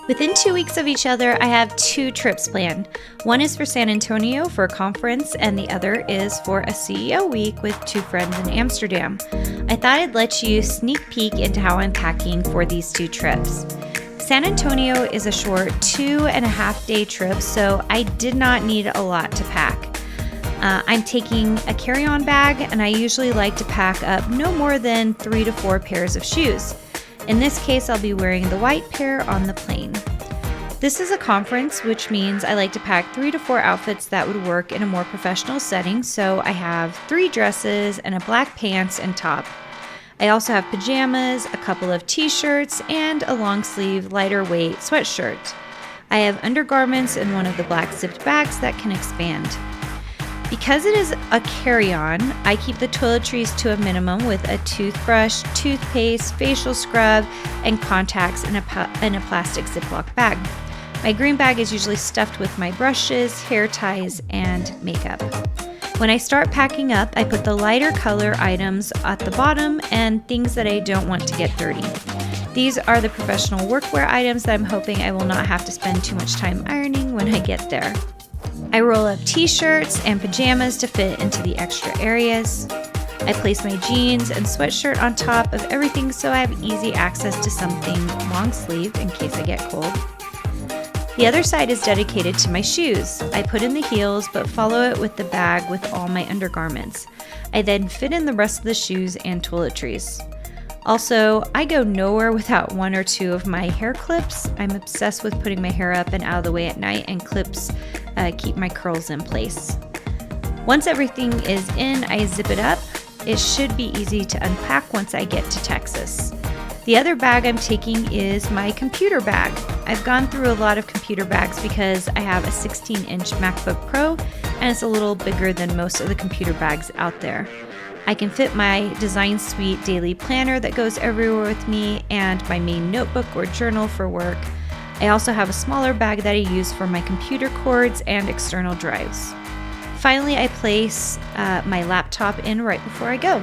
Within 2 weeks of each other, I have 2 trips planned. One is for San Antonio for a conference, and the other is for a CEO week with 2 friends in Amsterdam. I thought I'd let you sneak peek into how I'm packing for these 2 trips. San Antonio is a short 2.5-day trip, so I did not need a lot to pack. I'm taking a carry-on bag, and I usually like to pack up no more than 3 to 4 pairs of shoes. In this case, I'll be wearing the white pair on the plane. This is a conference, which means I like to pack 3 to 4 outfits that would work in a more professional setting, so I have 3 dresses and a black pants and top. I also have pajamas, a couple of t-shirts, and a long sleeve, lighter weight sweatshirt. I have undergarments in one of the black zipped bags that can expand. Because it is a carry-on, I keep the toiletries to a minimum with a toothbrush, toothpaste, facial scrub, and contacts in a plastic Ziploc bag. My green bag is usually stuffed with my brushes, hair ties, and makeup. When I start packing up, I put the lighter color items at the bottom and things that I don't want to get dirty. These are the professional workwear items that I'm hoping I will not have to spend too much time ironing when I get there. I roll up t-shirts and pajamas to fit into the extra areas. I place my jeans and sweatshirt on top of everything so I have easy access to something long sleeve in case I get cold. The other side is dedicated to my shoes. I put in the heels but follow it with the bag with all my undergarments. I then fit in the rest of the shoes and toiletries. Also, I go nowhere without 1 or 2 of my hair clips. I'm obsessed with putting my hair up and out of the way at night, and clips keep my curls in place. Once everything is in, I zip it up. It should be easy to unpack once I get to Texas. The other bag I'm taking is my computer bag. I've gone through a lot of computer bags because I have a 16-inch MacBook Pro, and it's a little bigger than most of the computer bags out there. I can fit my Design Suite daily planner that goes everywhere with me and my main notebook or journal for work. I also have a smaller bag that I use for my computer cords and external drives. Finally, I place my laptop in right before I go.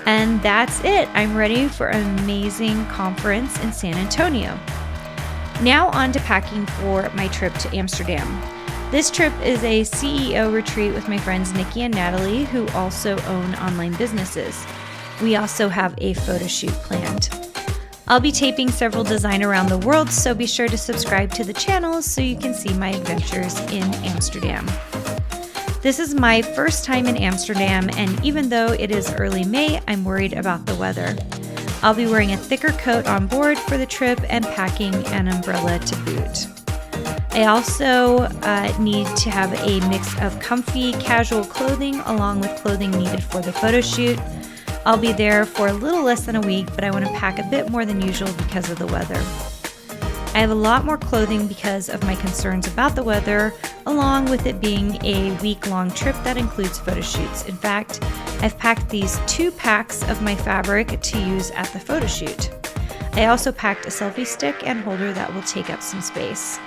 And that's it. I'm ready for an amazing conference in San Antonio. Now on to packing for my trip to Amsterdam. This trip is a CEO retreat with my friends Nikki and Natalie, who also own online businesses. We also have a photo shoot planned. I'll be taping several design around the world, so be sure to subscribe to the channel so you can see my adventures in Amsterdam. This is my first time in Amsterdam, and even though it is early May, I'm worried about the weather. I'll be wearing a thicker coat on board for the trip and packing an umbrella to boot. I also need to have a mix of comfy, casual clothing along with clothing needed for the photo shoot. I'll be there for a little less than a week, but I want to pack a bit more than usual because of the weather. I have a lot more clothing because of my concerns about the weather, along with it being a week-long trip that includes photo shoots. In fact, I've packed these 2 packs of my fabric to use at the photo shoot. I also packed a selfie stick and holder that will take up some space.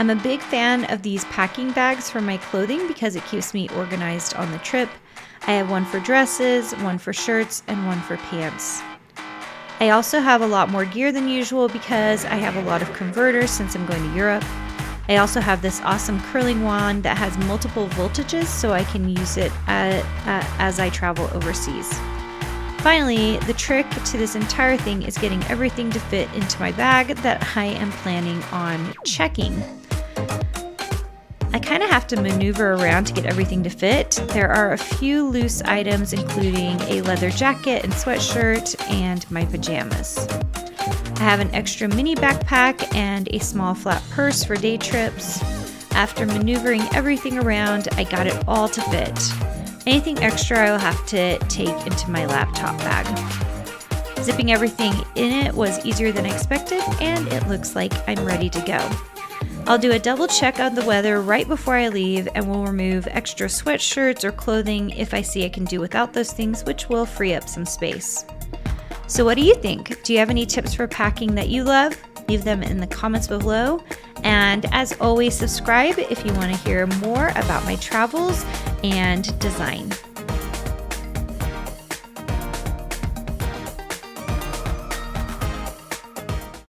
I'm a big fan of these packing bags for my clothing because it keeps me organized on the trip. I have one for dresses, one for shirts, and one for pants. I also have a lot more gear than usual because I have a lot of converters since I'm going to Europe. I also have this awesome curling wand that has multiple voltages so I can use it as I travel overseas. Finally, the trick to this entire thing is getting everything to fit into my bag that I am planning on checking. I kind of have to maneuver around to get everything to fit. There are a few loose items, including a leather jacket and sweatshirt and my pajamas. I have an extra mini backpack and a small flat purse for day trips. After maneuvering everything around, I got it all to fit. Anything extra I will have to take into my laptop bag. Zipping everything in it was easier than expected, and it looks like I'm ready to go. I'll do a double check on the weather right before I leave, and will remove extra sweatshirts or clothing if I see I can do without those things, which will free up some space. So what do you think? Do you have any tips for packing that you love? Leave them in the comments below. And as always, subscribe if you want to hear more about my travels and design.